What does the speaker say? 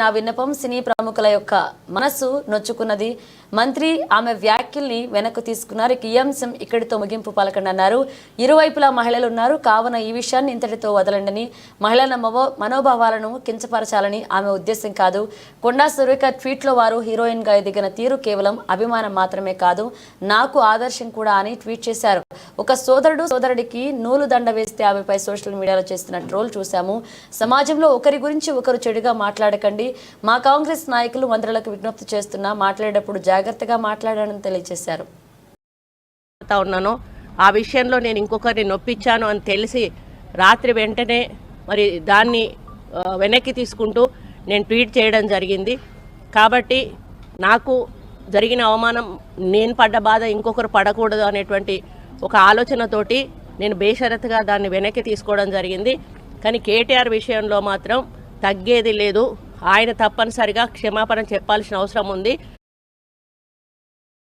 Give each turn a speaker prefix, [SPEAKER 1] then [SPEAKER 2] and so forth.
[SPEAKER 1] నా విన్నపం సినీ ప్రముఖుల యొక్క మనసు నొచ్చుకున్నది. మంత్రి ఆమె వ్యాఖ్యల్ని వెనక్కు తీసుకున్నారు. ఈ అంశం ఇక్కడితో ముగింపు పలకండి అన్నారు. ఇరువైపులా మహిళలు ఉన్నారు కావున ఈ విషయాన్ని ఇంతటితో వదలండని, మహిళల మనోభావాలను కించపరచాలని ఆమె ఉద్దేశం కాదు. కొండా సురేఖ ట్వీట్లో వారు హీరోయిన్ గా ఎదిగిన తీరు కేవలం అభిమానం మాత్రమే కాదు, నాకు ఆదర్శం కూడా అని ట్వీట్ చేశారు. ఒక సోదరుడు సోదరుడికి నూలు దండ వేస్తే ఆమెపై సోషల్ మీడియాలో చేస్తున్న ట్రోల్ చూశాము. సమాజంలో ఒకరి గురించి ఒకరు చెడుగా మాట్లాడకండి. మా కాంగ్రెస్ నాయకులు మంత్రులకు విజ్ఞప్తి చేస్తున్నా మాట్లాడేటప్పుడు జాగ్రత్తగా మాట్లాడాలని తెలియజేశారు.
[SPEAKER 2] ఆ విషయంలో నేను ఇంకొకరిని నొప్పించాను అని తెలిసి రాత్రి వెంటనే మరి దాన్ని వెనక్కి తీసుకుంటూ నేను ట్వీట్ చేయడం జరిగింది. కాబట్టి నాకు జరిగిన అవమానం, నేను పడ్డ బాధ ఇంకొకరు పడకూడదు అనేటువంటి ఒక ఆలోచనతోటి నేను బేషరతుగా దాన్ని వెనక్కి తీసుకోవడం జరిగింది. కానీ కేటీఆర్ విషయంలో మాత్రం తగ్గేది లేదు. ఆయన తప్పనిసరిగా క్షమాపణ చెప్పాల్సిన అవసరం ఉంది.